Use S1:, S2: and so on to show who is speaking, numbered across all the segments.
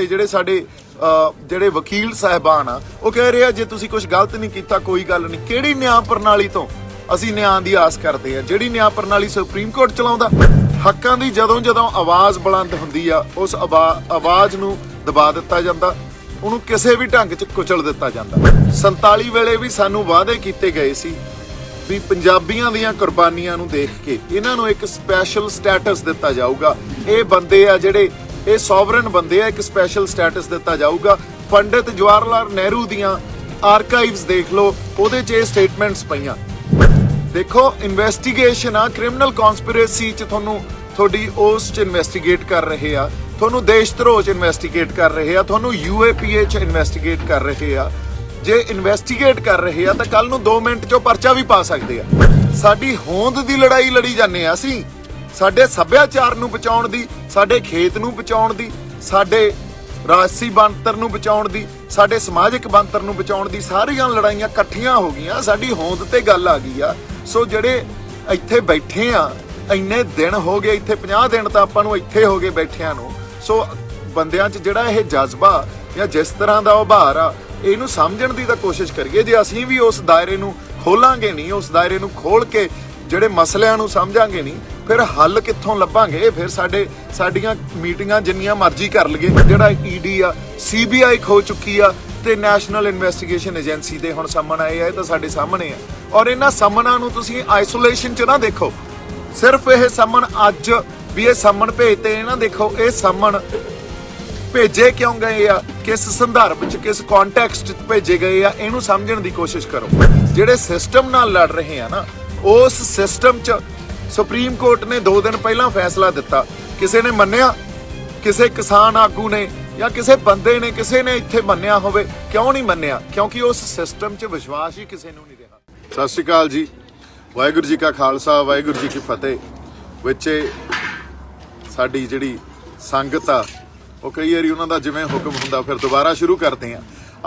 S1: ਤੇ ਜਿਹੜੇ ਸਾਡੇ ਜਿਹੜੇ ਵਕੀਲ ਸਾਹਿਬਾਨ ਆ ਉਹ ਕਹਿ ਰਹੇ ਆ ਜੇ ਤੁਸੀਂ ਕੁਝ ਗਲਤ ਨਹੀਂ ਕੀਤਾ ਕੋਈ ਗੱਲ ਨਹੀਂ। ਕਿਹੜੀ ਨਿਆਂ ਪ੍ਰਣਾਲੀ ਤੋਂ ਅਸੀਂ ਨਿਆਂ ਦੀ ਆਸ ਕਰਦੇ ਆ? ਜਿਹੜੀ ਨਿਆਂ ਪ੍ਰਣਾਲੀ ਸੁਪਰੀਮ ਕੋਰਟ ਚਲਾਉਂਦਾ। ਹੱਕਾਂ ਦੀ ਜਦੋਂ ਆਵਾਜ਼ ਬੁਲੰਦ ਹੁੰਦੀ ਆ ਉਸ ਆਵਾਜ਼ ਨੂੰ ਦਬਾ ਦਿੱਤਾ ਜਾਂਦਾ, ਉਹਨੂੰ ਕਿਸੇ ਵੀ ਢੰਗ 'ਚ ਕੁਚਲ ਦਿੱਤਾ ਜਾਂਦਾ। 47 ਵੇਲੇ ਵੀ ਸਾਨੂੰ ਵਾਅਦੇ ਕੀਤੇ ਗਏ ਸੀ ਵੀ ਪੰਜਾਬੀਆਂ ਦੀਆਂ ਕੁਰਬਾਨੀਆਂ ਨੂੰ ਦੇਖ ਕੇ ਇਹਨਾਂ ਨੂੰ ਇੱਕ ਸਪੈਸ਼ਲ ਸਟੇਟਸ ਦਿੱਤਾ ਜਾਊਗਾ। ਇਹ ਬੰਦੇ ਆ ਜਿਹੜੇ ਇਹ ਸੋਵਰਨ ਬੰਦੇ ਆ, ਇੱਕ ਸਪੈਸ਼ਲ ਸਟੇਟਸ ਦਿੱਤਾ ਜਾਊਗਾ। ਪੰਡਿਤ ਜਵਾਹਰ ਲਾਲ ਨਹਿਰੂ ਦੀਆਂ ਆਰਕਾਈਵਸ ਦੇਖ ਲਓ, ਉਹਦੇ 'ਚ ਇਹ ਸਟੇਟਮੈਂਟਸ ਪਈਆਂ। ਦੇਖੋ ਇਨਵੈਸਟੀਗੇਸ਼ਨ ਆ, ਕ੍ਰਿਮੀਨਲ ਕਨਸਪੀਰੇਸੀ 'ਚ ਤੁਹਾਨੂੰ ਤੁਹਾਡੀ ਉਸ 'ਚ ਇਨਵੈਸਟੀਗੇਟ ਕਰ ਰਹੇ ਆ, ਤੁਹਾਨੂੰ ਦੇਸ਼ ਧਰੋਹ 'ਚ ਇਨਵੈਸਟੀਗੇਟ ਕਰ ਰਹੇ ਆ, ਤੁਹਾਨੂੰ UAPA 'ਚ ਇਨਵੈਸਟੀਗੇਟ ਕਰ ਰਹੇ ਆ। ਜੇ ਇਨਵੈਸਟੀਗੇਟ ਕਰ ਰਹੇ ਆ ਤਾਂ ਕੱਲ ਨੂੰ 2 ਮਿੰਟ 'ਚੋਂ ਪਰਚਾ ਵੀ ਪਾ ਸਕਦੇ ਆ। ਸਾਡੀ ਹੋਂਦ ਦੀ ਲੜਾਈ ਲੜੀ ਜਾਂਦੇ ਆ ਅਸੀਂ, ਸਾਡੇ ਸੱਭਿਆਚਾਰ ਨੂੰ ਬਚਾਉਣ ਦੀ, ਸਾਡੇ ਖੇਤ ਨੂੰ ਬਚਾਉਣ ਦੀ, ਸਾਡੇ ਰਾਜਸੀ ਬਣਤਰ ਨੂੰ ਬਚਾਉਣ ਦੀ, ਸਾਡੇ ਸਮਾਜਿਕ ਬਣਤਰ ਨੂੰ ਬਚਾਉਣ ਦੀ ਸਾਰੀਆਂ ਲੜਾਈਆਂ ਇਕੱਠੀਆਂ ਹੋ ਗਈਆਂ। ਸਾਡੀ ਹੋਂਦ ਤੇ ਗੱਲ ਆ ਗਈ ਆ। ਸੋ ਜਿਹੜੇ ਇੱਥੇ ਬੈਠੇ ਆ, ਇੰਨੇ ਦਿਨ ਹੋ ਗਏ ਇੱਥੇ, 50 ਦਿਨ ਤਾਂ ਆਪਾਂ ਨੂੰ ਇੱਥੇ ਹੋ ਗਏ ਬੈਠਿਆਂ ਨੂੰ। ਸੋ ਬੰਦਿਆਂ 'ਚ ਜਿਹੜਾ ਇਹ ਜਜ਼ਬਾ ਜਾਂ ਜਿਸ ਤਰ੍ਹਾਂ ਦਾ ਉਭਾਰ ਆ, ਇਹਨੂੰ ਸਮਝਣ ਦੀ ਤਾਂ ਕੋਸ਼ਿਸ਼ ਕਰੀਏ। ਜੇ ਅਸੀਂ ਵੀ ਉਸ ਦਾਇਰੇ ਨੂੰ ਖੋਲਾਂਗੇ ਨਹੀਂ, ਉਸ ਦਾਇਰੇ ਨੂੰ ਖੋਲ ਕੇ ਜਿਹੜੇ ਮਸਲਿਆਂ ਨੂੰ ਸਮਝਾਂਗੇ ਨਹੀਂ, ਫਿਰ ਹੱਲ ਕਿੱਥੋਂ ਲੱਭਾਂਗੇ? ਫਿਰ ਸਾਡੀਆਂ ਮੀਟਿੰਗਾਂ ਜਿੰਨੀਆਂ ਮਰਜ਼ੀ ਕਰ ਲਈਏ, ਜਿਹੜਾ ED ਆ, CBI ਖੋ ਚੁੱਕੀ ਆ ਤੇ ਨੈਸ਼ਨਲ ਇਨਵੈਸਟੀਗੇਸ਼ਨ ਏਜੰਸੀ ਦੇ ਹੁਣ ਸਮਨ ਆਏ ਆ, ਇਹ ਤਾਂ ਸਾਡੇ ਸਾਹਮਣੇ ਆ। ਔਰ ਇਹਨਾਂ ਸਮਨਾਂ ਨੂੰ ਤੁਸੀਂ ਆਈਸੋਲੇਸ਼ਨ 'ਚ ਨਾ ਦੇਖੋ, ਸਿਰਫ ਇਹ ਸਮਨ ਅੱਜ ਵੀ ਇਹ ਸਮਨ ਭੇਜਤੇ ਇਹ ਨਾ ਦੇਖੋ, ਇਹ ਸਮਨ ਭੇਜੇ ਕਿਉਂ ਗਏ ਆ, ਕਿਸ ਸੰਦਰਭ 'ਚ, ਕਿਸ ਕੰਟੈਕਸਟ 'ਚ ਭੇਜੇ ਗਏ ਆ, ਇਹਨੂੰ ਸਮਝਣ ਦੀ ਕੋਸ਼ਿਸ਼ ਕਰੋ। ਜਿਹੜੇ ਸਿਸਟਮ ਨਾਲ ਲੜ ਰਹੇ ਆ ਨਾ, ਉਸ ਸਿਸਟਮ 'ਚ ਸੁਪਰੀਮ ਕੋਰਟ ਨੇ 2 ਦਿਨ ਪਹਿਲਾਂ ਫੈਸਲਾ ਦਿੱਤਾ, ਕਿਸੇ ਨੇ ਮੰਨਿਆ? ਕਿਸੇ ਕਿਸਾਨ ਆਗੂ ਨੇ ਜਾਂ ਕਿਸੇ ਬੰਦੇ ਨੇ, ਕਿਸੇ ਨੇ ਇੱਥੇ ਮੰਨਿਆ ਹੋਵੇ? ਕਿਉਂ ਨਹੀਂ ਮੰਨਿਆ? ਕਿਉਂਕਿ ਉਸ ਸਿਸਟਮ 'ਚ ਵਿਸ਼ਵਾਸ ਹੀ ਕਿਸੇ ਨੂੰ ਨਹੀਂ ਰਿਹਾ। ਸਤਿ ਸ਼੍ਰੀ ਅਕਾਲ ਜੀ, ਵਾਹਿਗੁਰੂ ਜੀ ਕਾ ਖਾਲਸਾ, ਵਾਹਿਗੁਰੂ ਜੀ ਕੀ ਫਤਿਹ। ਵਿੱਚ ਸਾਡੀ ਜਿਹੜੀ ਸੰਗਤ ਆ, ਉਹ ਕਈ ਵਾਰੀ ਉਹਨਾਂ ਦਾ ਜਿਵੇਂ ਹੁਕਮ ਹੁੰਦਾ ਫਿਰ ਦੁਬਾਰਾ ਸ਼ੁਰੂ ਕਰਦੇ ਆ।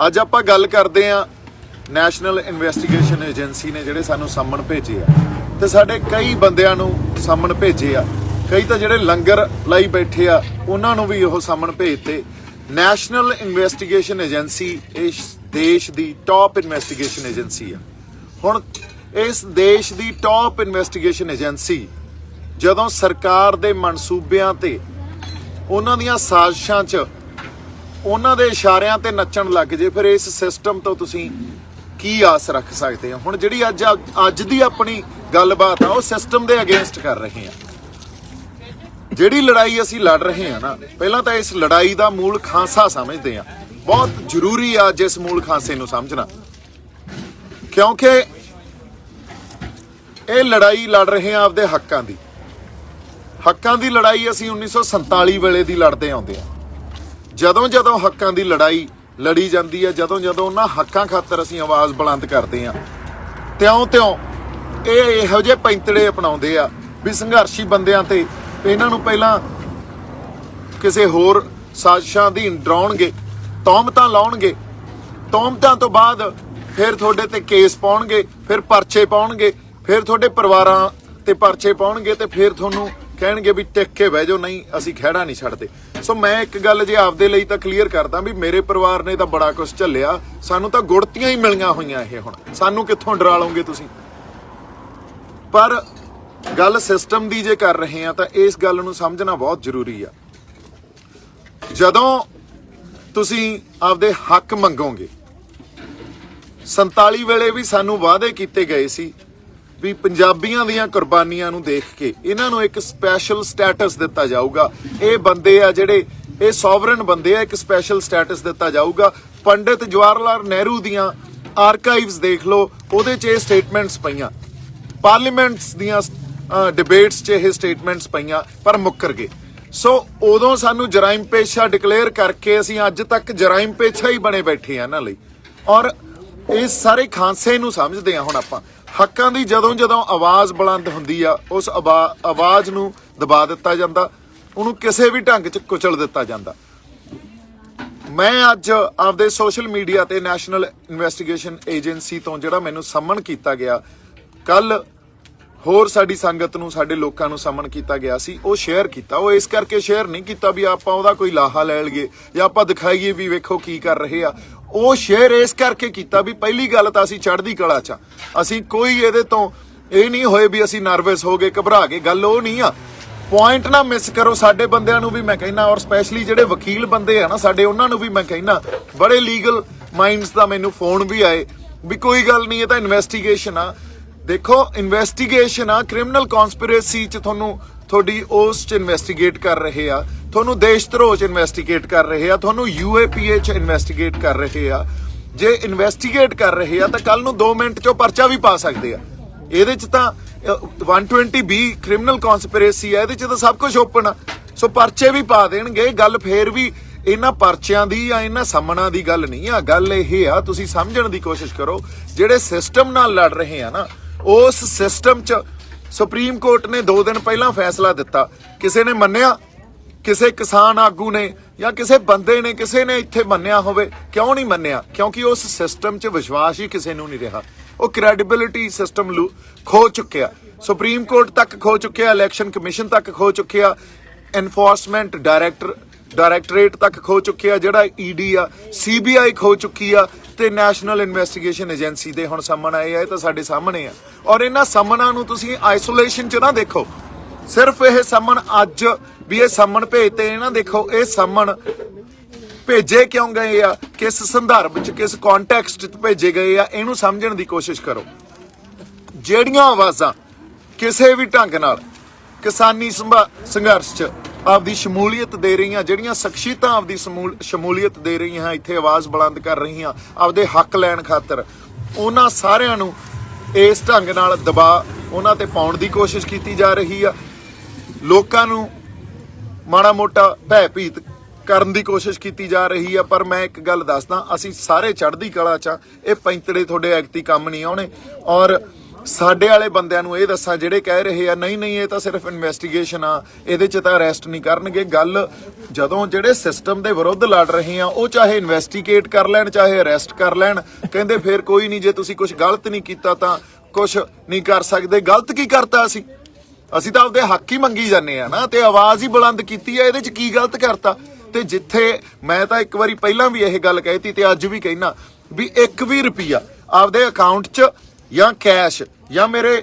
S1: ਅੱਜ ਆਪਾਂ ਗੱਲ ਕਰਦੇ ਆ ਨੈਸ਼ਨਲ ਇਨਵੈਸਟੀਗੇਸ਼ਨ ਏਜੰਸੀ ਨੇ ਜਿਹੜੇ ਸਾਨੂੰ ਸੰਮਣ ਭੇਜੇ ਆ, ਤੇ ਸਾਡੇ ਕਈ ਬੰਦਿਆਂ ਨੂੰ ਸੰਮਣ ਭੇਜੇ ਆ। ਕਈ ਤਾਂ ਜਿਹੜੇ ਲੰਗਰ ਲਾਈ ਬੈਠੇ ਆ ਉਹਨਾਂ ਨੂੰ ਵੀ ਉਹ ਸੰਮਣ ਭੇਜਤੇ। ਨੈਸ਼ਨਲ ਇਨਵੈਸਟੀਗੇਸ਼ਨ ਏਜੰਸੀ ਇਸ ਦੇਸ਼ ਦੀ ਟੌਪ ਇਨਵੈਸਟੀਗੇਸ਼ਨ ਏਜੰਸੀ ਆ। ਹੁਣ ਇਸ ਦੇਸ਼ ਦੀ ਟੌਪ ਇਨਵੈਸਟੀਗੇਸ਼ਨ ਏਜੰਸੀ ਜਦੋਂ ਸਰਕਾਰ ਦੇ ਮਨਸੂਬਿਆਂ ਤੇ, ਉਹਨਾਂ ਦੀਆਂ ਸਾਜ਼ਿਸ਼ਾਂ 'ਚ, ਉਹਨਾਂ ਦੇ ਇਸ਼ਾਰਿਆਂ ਤੇ ਨੱਚਣ ਲੱਗ ਜੇ, ਫਿਰ ਇਸ ਸਿਸਟਮ ਤੋਂ ਤੁਸੀਂ ਕੀ ਆਸ ਰੱਖ ਸਕਦੇ ਹੋ? ਹੁਣ ਜਿਹੜੀ ਅੱਜ ਦੀ ਆਪਣੀ ਗੱਲਬਾਤ ਆ, ਉਹ ਸਿਸਟਮ ਦੇ ਅਗੇਂਸਟ ਕਰ ਰਹੇ ਆ। ਜਿਹੜੀ ਲੜਾਈ ਅਸੀਂ ਲੜ ਰਹੇ ਆ ਨਾ, ਪਹਿਲਾਂ ਤਾਂ ਇਸ ਲੜਾਈ ਦਾ ਮੂਲ ਖਾਂਸਾ ਸਮਝਦੇ ਆ। ਬਹੁਤ ਜ਼ਰੂਰੀ ਆ ਜਿਸ ਮੂਲ ਖਾਂਸੇ ਨੂੰ ਸਮਝਣਾ, ਕਿਉਂਕਿ ਇਹ ਲੜਾਈ ਲੜ ਰਹੇ ਆ ਆਪਦੇ ਹੱਕਾਂ ਦੀ। ਹੱਕਾਂ ਦੀ ਲੜਾਈ ਅਸੀਂ 1947 ਵੇਲੇ ਦੀ ਲੜਦੇ ਆਉਂਦੇ ਆ। ਜਦੋਂ ਹੱਕਾਂ ਦੀ ਲੜਾਈ ਲੜੀ ਜਾਂਦੀ ਹੈ, ਜਦੋਂ ਉਹਨਾਂ ਹੱਕਾਂ ਖਾਤਰ ਅਸੀਂ ਆਵਾਜ਼ ਬੁਲੰਦ ਕਰਦੇ ਆ, ਤਿਉਂ ਇਹ ਇਹੋ ਜਿਹੇ ਪੈਂਤੜੇ ਅਪਣਾਉਂਦੇ ਆ ਵੀ ਸੰਘਰਸ਼ੀ ਬੰਦਿਆਂ ਤੇ ਇਹਨਾਂ ਨੂੰ ਪਹਿਲਾਂ ਕਿਸੇ ਹੋਰ ਸਾਜ਼ਿਸ਼ਾਂ ਅਧੀਨ ਡਰਾਉਣਗੇ, ਤੌਹਮਤਾਂ ਲਾਉਣਗੇ, ਤੌਹਮਤਾਂ ਤੋਂ ਬਾਅਦ ਫਿਰ ਤੁਹਾਡੇ ਤੇ ਕੇਸ ਪਾਉਣਗੇ, ਫਿਰ ਪਰਚੇ ਪਾਉਣਗੇ, ਫਿਰ ਤੁਹਾਡੇ ਪਰਿਵਾਰਾਂ ਤੇ ਪਰਚੇ ਪਾਉਣਗੇ, ਤੇ ਫਿਰ ਤੁਹਾਨੂੰ ਕਹਿਣਗੇ ਵੀ ਟਿਕ ਕੇ ਬਹਿ ਜਾਓ, ਨਹੀਂ ਅਸੀਂ ਖਹਿੜਾ ਨਹੀਂ ਛੱਡਦੇ। ਸੋ ਮੈਂ ਇੱਕ ਗੱਲ ਜੇ ਆਪਦੇ ਲਈ ਤਾਂ ਕਲੀਅਰ ਕਰਦਾ ਵੀ ਮੇਰੇ ਪਰਿਵਾਰ ਨੇ ਤਾਂ ਬੜਾ ਕੁਝ ਝੱਲਿਆ, ਸਾਨੂੰ ਤਾਂ ਗੁੜਤੀਆਂ ਹੀ ਮਿਲੀਆਂ ਹੋਈਆਂ। ਇਹ ਹੁਣ ਸਾਨੂੰ ਕਿੱਥੋਂ ਡਰਾ ਲਓਗੇ ਤੁਸੀਂ? ਪਰ ਗੱਲ ਸਿਸਟਮ ਦੀ ਜੇ ਕਰ ਰਹੇ ਆ ਤਾਂ ਇਸ ਗੱਲ ਨੂੰ ਸਮਝਣਾ ਬਹੁਤ ਜ਼ਰੂਰੀ ਆ। ਜਦੋਂ ਤੁਸੀਂ ਆਪਦੇ ਹੱਕ ਮੰਗੋਗੇ, 47 ਵੇਲੇ ਵੀ ਸਾਨੂੰ ਵਾਅਦੇ ਕੀਤੇ ਗਏ ਸੀ ਵੀ ਪੰਜਾਬੀਆਂ ਦੀਆਂ ਕੁਰਬਾਨੀਆਂ ਨੂੰ ਦੇਖ ਕੇ ਇਹਨਾਂ ਨੂੰ ਇੱਕ ਸਪੈਸ਼ਲ ਸਟੇਟਸ ਦਿੱਤਾ ਜਾਊਗਾ। ਇਹ ਬੰਦੇ ਆ ਜਿਹੜੇ ਇਹ ਸੋਵਰਨ ਬੰਦੇ ਆ, ਇੱਕ ਸਪੈਸ਼ਲ ਸਟੇਟਸ ਦਿੱਤਾ ਜਾਊਗਾ। ਪੰਡਿਤ ਜਵਾਹਰ ਲਾਲ ਨਹਿਰੂ ਦੀਆਂ ਆਰਕਾਈਵਸ ਦੇਖ ਲਓ, ਉਹਦੇ 'ਚ ਇਹ ਸਟੇਟਮੈਂਟਸ ਪਈਆਂ। ਪਾਰਲੀਮੈਂਟਸ ਦੀਆਂ ਡਿਬੇਟਸ 'ਚ ਇਹ ਸਟੇਟਮੈਂਟਸ ਪਈਆਂ, ਪਰ ਮੁੱਕਰ ਗਏ। ਸੋ ਉਦੋਂ ਸਾਨੂੰ ਜਰਾਇਮ ਪੇਸ਼ਾ ਡਿਕਲੇਅਰ ਕਰਕੇ ਅਸੀਂ ਅੱਜ ਤੱਕ ਜਰਾਇਮ ਪੇਸ਼ਾ ਹੀ ਬਣੇ ਬੈਠੇ ਆ ਇਹਨਾਂ ਲਈ। ਔਰ ਇਸ ਸਾਰੇ ਖਾਂਸੇ ਨੂੰ ਸਮਝਦੇ ਆ ਹੁਣ ਆਪਾਂ। ਹੱਕਾਂ ਦੀ ਜਦੋਂ ਆਵਾਜ਼ ਬੁਲੰਦ ਹੁੰਦੀ ਆ, ਉਸ ਆਵਾਜ਼ ਨੂੰ ਦਬਾ ਦਿੱਤਾ ਜਾਂਦਾ, ਉਹਨੂੰ ਕਿਸੇ ਵੀ ਢੰਗ 'ਚ ਕੁਚਲ ਦਿੱਤਾ ਜਾਂਦਾ। ਮੈਂ ਅੱਜ ਆਪਦੇ ਸੋਸ਼ਲ ਮੀਡੀਆ ਤੇ ਨੈਸ਼ਨਲ ਇਨਵੈਸਟੀਗੇਸ਼ਨ ਏਜੰਸੀ ਤੋਂ ਜਿਹੜਾ ਮੈਨੂੰ ਸੰਮਨ ਕੀਤਾ ਗਿਆ, ਕੱਲ ਹੋਰ ਸਾਡੀ ਸੰਗਤ ਨੂੰ ਸਾਡੇ ਲੋਕਾਂ ਨੂੰ ਸਮਨ ਕੀਤਾ ਗਿਆ ਸੀ, ਉਹ ਸ਼ੇਅਰ ਕੀਤਾ। ਉਹ ਇਸ ਕਰਕੇ ਸ਼ੇਅਰ ਨਹੀਂ ਕੀਤਾ ਵੀ ਆਪਾਂ ਉਹਦਾ ਕੋਈ ਲਾਹਾ ਲੈ ਲਈਏ ਜਾਂ ਆਪਾਂ ਦਿਖਾਈਏ ਵੀ ਵੇਖੋ ਕੀ ਕਰ ਰਹੇ ਆ। ਉਹ ਸ਼ੇਅਰ ਇਸ ਕਰਕੇ ਕੀਤਾ ਵੀ ਪਹਿਲੀ ਗੱਲ ਤਾਂ ਅਸੀਂ ਚੜ੍ਹਦੀ ਕਲਾ 'ਚ, ਅਸੀਂ ਕੋਈ ਇਹਦੇ ਤੋਂ ਇਹ ਨਹੀਂ ਹੋਏ ਵੀ ਅਸੀਂ ਨਰਵਸ ਹੋ ਗਏ, ਘਬਰਾ ਗਏ। ਗੱਲ ਉਹ ਨਹੀਂ ਆ। ਪੁਆਇੰਟ ਨਾ ਮਿਸ ਕਰੋ। ਸਾਡੇ ਬੰਦਿਆਂ ਨੂੰ ਵੀ ਮੈਂ ਕਹਿੰਦਾ, ਔਰ ਸਪੈਸ਼ਲੀ ਜਿਹੜੇ ਵਕੀਲ ਬੰਦੇ ਆ ਨਾ ਸਾਡੇ, ਉਹਨਾਂ ਨੂੰ ਵੀ ਮੈਂ ਕਹਿੰਦਾ, ਬੜੇ ਲੀਗਲ ਮਾਈਂਡਸ ਦਾ ਮੈਨੂੰ ਫੋਨ ਵੀ ਆਏ ਵੀ ਕੋਈ ਗੱਲ ਨਹੀਂ, ਇਹ ਤਾਂ ਇਨਵੈਸਟੀਗੇਸ਼ਨ ਆ। ਦੇਖੋ ਇਨਵੈਸਟੀਗੇਸ਼ਨ ਆ, ਕ੍ਰਿਮੀਨਲ ਕਨਸਪੀਰੇਸੀ 'ਚ ਤੁਹਾਨੂੰ ਤੁਹਾਡੀ ਉਸ 'ਚ ਇਨਵੈਸਟੀਗੇਟ ਕਰ ਰਹੇ ਆ, ਤੁਹਾਨੂੰ ਦੇਸ਼ ਧਰੋਹ 'ਚ ਇਨਵੈਸਟੀਗੇਟ ਕਰ ਰਹੇ ਆ, ਤੁਹਾਨੂੰ UAPA 'ਚ ਇਨਵੈਸਟੀਗੇਟ ਕਰ ਰਹੇ ਆ। ਜੇ ਇਨਵੈਸਟੀਗੇਟ ਕਰ ਰਹੇ ਆ ਤਾਂ ਕੱਲ ਨੂੰ 2 ਮਿੰਟ 'ਚੋਂ ਪਰਚਾ ਵੀ ਪਾ ਸਕਦੇ ਆ। ਇਹਦੇ 'ਚ ਤਾਂ 120B ਕ੍ਰਿਮੀਨਲ ਕਨਸਪੀਰੇਸੀ ਆ, ਇਹਦੇ 'ਚ ਤਾਂ ਸਭ ਕੁਝ ਓਪਨ ਆ। ਸੋ ਪਰਚੇ ਵੀ ਪਾ ਦੇਣਗੇ। ਗੱਲ ਫੇਰ ਵੀ ਇਹਨਾਂ ਪਰਚਿਆਂ ਦੀ ਜਾਂ ਇਹਨਾਂ ਸਮਨਾਂ ਦੀ ਗੱਲ ਨਹੀਂ ਆ। ਗੱਲ ਇਹ ਆ, ਤੁਸੀਂ ਸਮਝਣ ਦੀ ਕੋਸ਼ਿਸ਼ ਕਰੋ, ਜਿਹੜੇ ਸਿਸਟਮ ਨਾਲ ਲੜ ਰਹੇ ਆ ਨਾ, ਉਸ ਸਿਸਟਮ 'ਚ ਸੁਪਰੀਮ ਕੋਰਟ ਨੇ 2 ਦਿਨ ਪਹਿਲਾਂ ਫੈਸਲਾ ਦਿੱਤਾ। ਕਿਸੇ ਨੇ ਮੰਨਿਆ? ਕਿਸੇ ਕਿਸਾਨ ਆਗੂ ਨੇ ਜਾਂ ਕਿਸੇ ਬੰਦੇ ਨੇ, ਕਿਸੇ ਨੇ ਇੱਥੇ ਮੰਨਿਆ ਹੋਵੇ? ਕਿਉਂ ਨਹੀਂ ਮੰਨਿਆ? ਕਿਉਂਕਿ ਉਸ ਸਿਸਟਮ 'ਚ ਵਿਸ਼ਵਾਸ ਹੀ ਕਿਸੇ ਨੂੰ ਨਹੀਂ ਰਿਹਾ। ਉਹ ਕ੍ਰੈਡੀਬਿਲਿਟੀ ਸਿਸਟਮ ਖੋ ਚੁੱਕਿਆ, ਸੁਪਰੀਮ ਕੋਰਟ ਤੱਕ ਖੋ ਚੁੱਕਿਆ, ਇਲੈਕਸ਼ਨ ਕਮਿਸ਼ਨ ਤੱਕ ਖੋ ਚੁੱਕਿਆ, ਐਨਫੋਰਸਮੈਂਟ ਡਾਇਰੈਕਟੋਰੇਟ ਤੱਕ ਖੋ ਚੁੱਕਿਆ, ਜਿਹੜਾ ED ਆ, CBI ਖੋ ਚੁੱਕੀ ਆ, ਤੇ ਨੈਸ਼ਨਲ ਇਨਵੈਸਟੀਗੇਸ਼ਨ ਏਜੰਸੀ ਦੇ ਹੁਣ ਸਮਨ ਆਏ ਆ। ਇਹ ਤਾਂ ਸਾਡੇ ਸਾਹਮਣੇ ਆ। ਔਰ ਇਹਨਾਂ ਸਮਨਾਂ ਨੂੰ ਤੁਸੀਂ ਆਈਸੋਲੇਸ਼ਨ 'ਚ ਨਾ ਦੇਖੋ। ਸਿਰਫ ਇਹ ਸਮਨ ਅੱਜ ਵੀ ਇਹ ਸਮਨ ਭੇਜਤੇ ਇਹ ਨਾ ਦੇਖੋ, ਇਹ ਸਮਨ ਭੇਜੇ ਕਿਉਂ ਗਏ ਆ, ਕਿਸ ਸੰਦਰਭ 'ਚ, ਕਿਸ ਕੰਟੈਕਸਟ 'ਚ ਭੇਜੇ ਗਏ ਆ, ਇਹਨੂੰ ਸਮਝਣ ਦੀ ਕੋਸ਼ਿਸ਼ ਕਰੋ। ਜਿਹੜੀਆਂ ਆਵਾਜ਼ਾਂ ਕਿਸੇ ਵੀ ਢੰਗ ਨਾਲ ਕਿਸਾਨੀ ਸੰਘਰਸ਼ 'ਚ ਆਪਦੀ ਸ਼ਮੂਲੀਅਤ ਦੇ ਰਹੀਆਂ, ਜਿਹੜੀਆਂ ਸ਼ਖਸੀਅਤਾਂ ਆਪਦੀ ਸ਼ਮੂਲੀਅਤ ਦੇ ਰਹੀਆਂ, ਇੱਥੇ ਆਵਾਜ਼ ਬੁਲੰਦ ਕਰ ਰਹੀਆਂ ਆਪਦੇ ਹੱਕ ਲੈਣ ਖਾਤਰ, ਉਹਨਾਂ ਸਾਰਿਆਂ ਨੂੰ ਇਸ ਢੰਗ ਨਾਲ ਦਬਾਅ ਉਹਨਾਂ ਤੇ ਪਾਉਣ ਦੀ ਕੋਸ਼ਿਸ਼ ਕੀਤੀ ਜਾ ਰਹੀ ਆ। ਲੋਕਾਂ ਨੂੰ ਮਾੜਾ ਮੋਟਾ ਭੈ ਭੀਤ ਕਰਨ ਦੀ ਕੋਸ਼ਿਸ਼ ਕੀਤੀ ਜਾ ਰਹੀ ਆ। ਪਰ ਮੈਂ ਇੱਕ ਗੱਲ ਦੱਸਦਾ, ਅਸੀਂ ਸਾਰੇ ਚੜ੍ਹਦੀ ਕਲਾ 'ਚ। ਇਹ ਪੈਂਤੜੇ ਤੁਹਾਡੇ ਐਕਤੀ ਕੰਮ ਨਹੀਂ ਆਉਣੇ। ਔਰ ਸਾਡੇ ਵਾਲੇ ਬੰਦਿਆਂ ਨੂੰ ਇਹ ਦੱਸਾਂ ਜਿਹੜੇ ਕਹਿ ਰਹੇ ਆ ਨਹੀਂ ਨਹੀਂ ਇਹ ਤਾਂ ਸਿਰਫ ਇਨਵੈਸਟੀਗੇਸ਼ਨ ਆ, ਇਹਦੇ 'ਚ ਤਾਂ ਅਰੈਸਟ ਨਹੀਂ ਕਰਨਗੇ। ਗੱਲ ਜਦੋਂ ਜਿਹੜੇ ਸਿਸਟਮ ਦੇ ਵਿਰੁੱਧ ਲੜ ਰਹੇ ਆ, ਉਹ ਚਾਹੇ ਇਨਵੈਸਟੀਗੇਟ ਕਰ ਲੈਣ ਚਾਹੇ ਅਰੈਸਟ ਕਰ ਲੈਣ, ਕਹਿੰਦੇ ਫਿਰ ਕੋਈ ਨਹੀਂ, ਜੇ ਤੁਸੀਂ ਕੁਝ ਗਲਤ ਨਹੀਂ ਕੀਤਾ ਤਾਂ ਕੁਝ ਨਹੀਂ ਕਰ ਸਕਦੇ। ਗਲਤ ਕੀ ਕਰਤਾ ਅਸੀਂ ਤਾਂ ਆਪਦੇ ਹੱਕ ਹੀ ਮੰਗੀ ਜਾਂਦੇ ਆ ਨਾ, ਤੇ ਆਵਾਜ਼ ਹੀ ਬੁਲੰਦ ਕੀਤੀ ਆ। ਇਹਦੇ 'ਚ ਕੀ ਗਲਤ ਕਰਤਾ? ਤੇ ਜਿੱਥੇ ਮੈਂ ਤਾਂ ਇੱਕ ਵਾਰੀ ਪਹਿਲਾਂ ਵੀ ਇਹ ਗੱਲ ਕਹਿਤੀ ਤੇ ਅੱਜ ਵੀ ਕਹਿਣਾ ਵੀ 1 ਵੀ ਰੁਪਈਆ ਆਪਦੇ ਅਕਾਊਂਟ 'ਚ ਜਾਂ ਕੈਸ਼ ਜਾਂ ਮੇਰੇ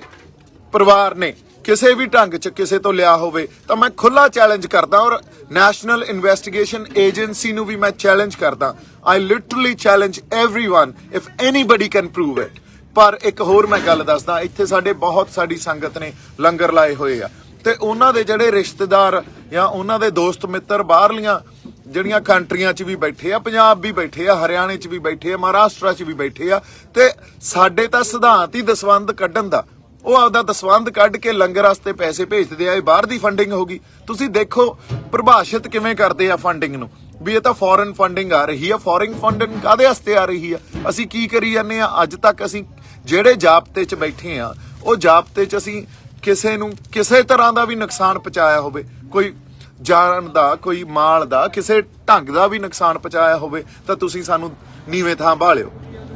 S1: ਪਰਿਵਾਰ ਨੇ ਕਿਸੇ ਵੀ ਢੰਗ 'ਚ ਕਿਸੇ ਤੋਂ ਲਿਆ ਹੋਵੇ ਤਾਂ ਮੈਂ ਖੁੱਲਾ ਚੈਲੰਜ ਕਰਦਾ। ਔਰ ਨੈਸ਼ਨਲ ਇਨਵੈਸਟੀਗੇਸ਼ਨ ਏਜੰਸੀ ਨੂੰ ਵੀ ਮੈਂ ਚੈਲੰਜ ਕਰਦਾ। I literally challenge everyone if anybody can prove it. ਪਰ ਇੱਕ ਹੋਰ ਮੈਂ ਗੱਲ ਦੱਸਦਾ, ਇੱਥੇ ਸਾਡੀ ਸੰਗਤ ਨੇ ਲੰਗਰ ਲਾਏ ਹੋਏ ਆ, ਤੇ ਉਹਨਾਂ ਦੇ ਜਿਹੜੇ ਰਿਸ਼ਤੇਦਾਰ ਜਾਂ ਉਹਨਾਂ ਦੇ ਦੋਸਤ ਮਿੱਤਰ ਬਾਹਰਲੀਆਂ ਜਿਹੜੀਆਂ ਕੰਟਰੀਆਂ 'ਚ ਵੀ ਬੈਠੇ ਆ, ਪੰਜਾਬ ਵੀ ਬੈਠੇ ਆ, ਹਰਿਆਣੇ 'ਚ ਵੀ ਬੈਠੇ ਆ, ਮਹਾਰਾਸ਼ਟਰ 'ਚ ਵੀ ਬੈਠੇ ਆ। ਤੇ ਸਾਡੇ ਤਾਂ ਸਿਧਾਂਤ ਹੀ ਦਸਵੰਧ ਕੱਢਣ ਦਾ। ਉਹ ਆਪਦਾ ਦਸਵੰਧ ਕੱਢ ਕੇ ਲੰਗਰ ਵਾਸਤੇ ਪੈਸੇ ਭੇਜਦੇ ਆ। ਇਹ ਬਾਹਰ ਦੀ ਫੰਡਿੰਗ ਹੋ ਗਈ। ਤੁਸੀਂ ਦੇਖੋ ਪਰਿਭਾਸ਼ਿਤ ਕਿਵੇਂ ਕਰਦੇ ਆ ਫੰਡਿੰਗ ਨੂੰ, ਵੀ ਇਹ ਤਾਂ ਫੋਰਨ ਫੰਡਿੰਗ ਆ ਰਹੀ ਆ। ਫੋਰਨ ਫੰਡਿੰਗ ਕਾਹਦੇ ਵਾਸਤੇ ਆ ਰਹੀ ਆ? ਅਸੀਂ ਕੀ ਕਰੀ ਜਾਂਦੇ ਆ? ਅੱਜ ਤੱਕ ਅਸੀਂ ਜਿਹੜੇ ਜਾਬਤੇ 'ਚ ਬੈਠੇ ਆ, ਉਹ ਜਾਬਤੇ 'ਚ ਅਸੀਂ ਕਿਸੇ ਨੂੰ ਕਿਸੇ ਤਰ੍ਹਾਂ ਦਾ ਵੀ ਨੁਕਸਾਨ ਪਹੁੰਚਾਇਆ ਹੋਵੇ, ਕੋਈ ਜਾਨ ਦਾ, ਕੋਈ ਮਾਲ ਦਾ, ਕਿਸੇ ਢੰਗ ਦਾ ਵੀ ਨੁਕਸਾਨ ਪਹੁੰਚਾਇਆ ਹੋਵੇ ਤਾਂ ਤੁਸੀਂ ਸਾਨੂੰ ਨੀਵੇਂ ਥਾਂ ਭਾਲਿਓ।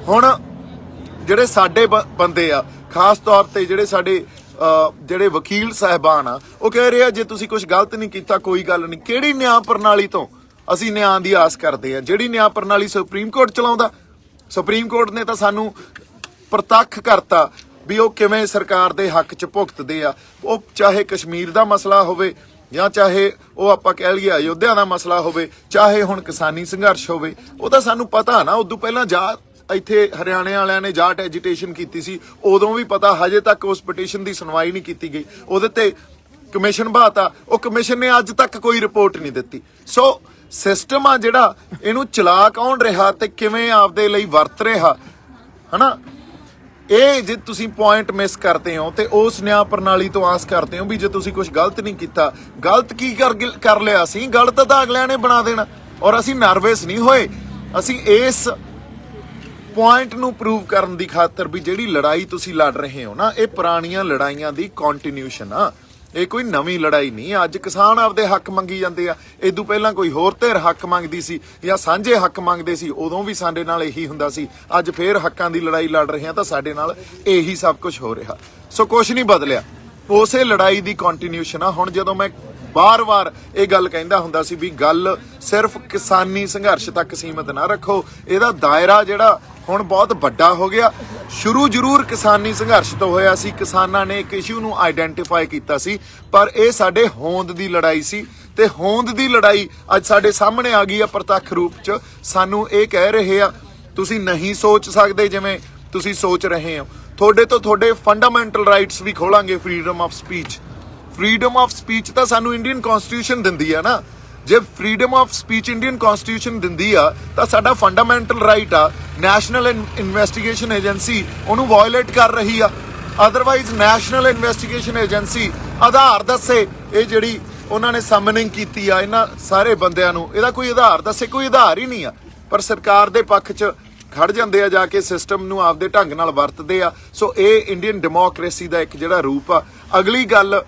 S1: ਹੁਣ ਜਿਹੜੇ ਸਾਡੇ ਬੰਦੇ ਆ, ਖਾਸ ਤੌਰ ਤੇ ਜਿਹੜੇ ਸਾਡੇ ਜਿਹੜੇ ਵਕੀਲ ਸਾਹਿਬਾਨ ਆ, ਉਹ ਕਹਿ ਰਹੇ ਆ ਜੇ ਤੁਸੀਂ ਕੁਝ ਗਲਤ ਨਹੀਂ ਕੀਤਾ ਕੋਈ ਗੱਲ ਨਹੀਂ। ਕਿਹੜੀ ਨਿਆਂ ਪ੍ਰਣਾਲੀ ਤੋਂ ਅਸੀਂ ਨਿਆਂ ਦੀ ਆਸ ਕਰਦੇ ਆ? ਜਿਹੜੀ ਨਿਆਂ ਪ੍ਰਣਾਲੀ ਸੁਪਰੀਮ ਕੋਰਟ ਚਲਾਉਂਦਾ। ਸੁਪਰੀਮ ਕੋਰਟ ਨੇ ਤਾਂ ਸਾਨੂੰ ਪ੍ਰਤੱਖ ਕਰਤਾ ਵੀ ਉਹ ਕਿਵੇਂ ਸਰਕਾਰ ਦੇ ਹੱਕ 'ਚ ਭੁਗਤਦੇ ਆ। ਉਹ ਚਾਹੇ ਕਸ਼ਮੀਰ ਦਾ ਮਸਲਾ ਹੋਵੇ ਜਾਂ ਚਾਹੇ ਉਹ ਆਪਾਂ ਕਹਿ ਲਈਏ ਅਯੋਧਿਆ ਦਾ ਮਸਲਾ ਹੋਵੇ, ਚਾਹੇ ਹੁਣ ਕਿਸਾਨੀ ਸੰਘਰਸ਼ ਹੋਵੇ, ਉਹ ਤਾਂ ਸਾਨੂੰ ਪਤਾ ਨਾ। ਉਦੋਂ ਪਹਿਲਾਂ ਇੱਥੇ ਹਰਿਆਣੇ ਵਾਲਿਆਂ ਨੇ ਜਾਟ ਐਜੀਟੇਸ਼ਨ ਕੀਤੀ ਸੀ, ਉਦੋਂ ਵੀ ਪਤਾ। ਹਜੇ ਤੱਕ ਉਸ ਪਟੀਸ਼ਨ ਦੀ ਸੁਣਵਾਈ ਨਹੀਂ ਕੀਤੀ ਗਈ, ਉਹਦੇ ਤੇ ਕਮਿਸ਼ਨ ਬਾਤਾ। ਉਹ ਕਮਿਸ਼ਨ ਨੇ ਅੱਜ ਤੱਕ ਕੋਈ ਰਿਪੋਰਟ ਨਹੀਂ ਦਿੱਤੀ। ਸੋ ਸਿਸਟਮ ਆ ਜਿਹੜਾ, ਇਹਨੂੰ ਚਲਾ ਕੌਣ ਰਿਹਾ ਤੇ ਕਿਵੇਂ ਆਪਦੇ ਲਈ ਵਰਤ ਰਿਹਾ, ਹਨਾ? ਇਹ ਜੇ ਤੁਸੀਂ ਪੁਆਇੰਟ ਮਿਸ ਕਰਦੇ ਹੋ ਤੇ ਉਸ ਨਿਆਂ ਪ੍ਰਣਾਲੀ ਤੋਂ ਆਸ ਕਰਦੇ ਹੋ ਵੀ ਜੇ ਤੁਸੀਂ ਕੁਝ ਗਲਤ ਨਹੀਂ ਕੀਤਾ। ਗਲਤ ਕੀ ਕਰ ਲਿਆ ਸੀ? ਗਲਤ ਤਾਂ ਅਗਲਿਆਂ ਨੇ ਬਣਾ ਦੇਣਾ। ਔਰ ਅਸੀਂ ਨਰਵਸ ਨਹੀਂ ਹੋਏ। ਅਸੀਂ ਇਸ ਪੁਆਇੰਟ ਨੂੰ ਪ੍ਰੂਵ ਕਰਨ ਦੀ ਖਾਤਰ ਵੀ ਜਿਹੜੀ ਲੜਾਈ ਤੁਸੀਂ ਲੜ ਰਹੇ ਹੋ ਨਾ, ਇਹ ਪੁਰਾਣੀਆਂ ਲੜਾਈਆਂ ਦੀ ਕੰਟੀਨਿਊਸ਼ਨ ਆ। ਇਹ ਕੋਈ ਨਵੀਂ ਲੜਾਈ ਨਹੀਂ। ਅੱਜ ਕਿਸਾਨ ਆਪਦੇ ਹੱਕ ਮੰਗੀ ਜਾਂਦੇ ਆ। ਇਦੋਂ ਪਹਿਲਾਂ ਕੋਈ ਹੋਰ ਧਿਰ ਹੱਕ ਮੰਗਦੀ ਸੀ ਜਾਂ ਸਾਂਝੇ ਹੱਕ ਮੰਗਦੇ ਸੀ, ਉਦੋਂ ਵੀ ਸਾਡੇ ਨਾਲ ਇਹੀ ਹੁੰਦਾ ਸੀ। ਅੱਜ ਫੇਰ ਹੱਕਾਂ ਦੀ ਲੜਾਈ ਲੜ ਰਹੇ ਆ ਤਾਂ ਸਾਡੇ ਨਾਲ ਇਹੀ ਸਭ ਕੁਝ ਹੋ ਰਿਹਾ। ਸੋ ਕੁਝ ਨਹੀਂ ਬਦਲਿਆ, ਉਸੇ ਲੜਾਈ ਦੀ ਕੰਟੀਨਿਊਸ਼ਨ ਆ। ਹੁਣ ਜਦੋਂ ਮੈਂ ਵਾਰ-ਵਾਰ ਇਹ ਗੱਲ ਕਹਿੰਦਾ ਹੁੰਦਾ ਸੀ ਵੀ ਗੱਲ ਸਿਰਫ ਕਿਸਾਨੀ ਸੰਘਰਸ਼ ਤੱਕ ਸੀਮਤ ਨਾ ਰੱਖੋ, ਇਹਦਾ ਦਾਇਰਾ ਜਿਹੜਾ ਹੁਣ ਬਹੁਤ ਵੱਡਾ ਹੋ ਗਿਆ। ਸ਼ੁਰੂ ਜ਼ਰੂਰ ਕਿਸਾਨੀ ਸੰਘਰਸ਼ ਤੋਂ ਹੋਇਆ ਸੀ, ਕਿਸਾਨਾਂ ਨੇ ਇੱਕ ਇਸ਼ੂ ਨੂੰ ਆਈਡੈਂਟੀਫਾਈ ਕੀਤਾ ਸੀ, ਪਰ ਇਹ ਸਾਡੇ ਹੋਂਦ ਦੀ ਲੜਾਈ ਸੀ ਤੇ ਹੋਂਦ ਦੀ ਲੜਾਈ ਅੱਜ ਸਾਡੇ ਸਾਹਮਣੇ ਆ ਗਈ ਆ ਪ੍ਰਤੱਖ ਰੂਪ 'ਚ। ਸਾਨੂੰ ਇਹ ਕਹਿ ਰਹੇ ਆ ਤੁਸੀਂ ਨਹੀਂ ਸੋਚ ਸਕਦੇ ਜਿਵੇਂ ਤੁਸੀਂ ਸੋਚ ਰਹੇ ਹੋ, ਤੁਹਾਡੇ ਤੋਂ ਤੁਹਾਡੇ ਫੰਡਾਮੈਂਟਲ ਰਾਈਟਸ ਵੀ ਖੋਲਾਂਗੇ। Freedom of speech, freedom of speech ਤਾਂ ਸਾਨੂੰ ਇੰਡੀਅਨ ਕਨਸਟੀਟਿਊਸ਼ਨ ਦਿੰਦੀ ਆ ਨਾ। ਜੇ freedom of speech Indian constitution ਦਿੰਦੀ ਆ ਤਾਂ ਸਾਡਾ ਫੰਡਾਮੈਂਟਲ ਰਾਈਟ ਆ। ਨੈਸ਼ਨਲ ਇਨਵੈਸਟੀਗੇਸ਼ਨ ਏਜੰਸੀ ਉਹਨੂੰ ਵਾਇਓਲੇਟ ਕਰ ਰਹੀ ਆ। ਅਦਰਵਾਈਜ਼ ਨੈਸ਼ਨਲ ਇਨਵੈਸਟੀਗੇਸ਼ਨ ਏਜੰਸੀ ਆਧਾਰ ਦੱਸੇ, ਇਹ ਜਿਹੜੀ ਉਹਨਾਂ ਨੇ ਸਮਨਿੰਗ ਕੀਤੀ ਆ ਇਹਨਾਂ ਸਾਰੇ ਬੰਦਿਆਂ ਨੂੰ, ਇਹਦਾ ਕੋਈ ਆਧਾਰ ਦੱਸੇ, ਕੋਈ ਆਧਾਰ ਹੀ ਨਹੀਂ ਆ। ਪਰ ਸਰਕਾਰ ਦੇ ਪੱਖ 'ਚ ਖੜ ਜਾਂਦੇ ਆ, ਜਾ ਕੇ ਸਿਸਟਮ ਨੂੰ ਆਪਦੇ ਢੰਗ ਨਾਲ ਵਰਤਦੇ ਆ। ਸੋ ਇਹ ਇੰਡੀਅਨ ਡੈਮੋਕ੍ਰੇਸੀ ਦਾ ਇੱਕ ਜਿਹੜਾ ਰੂਪ ਆ। ਅਗਲੀ ਗੱਲ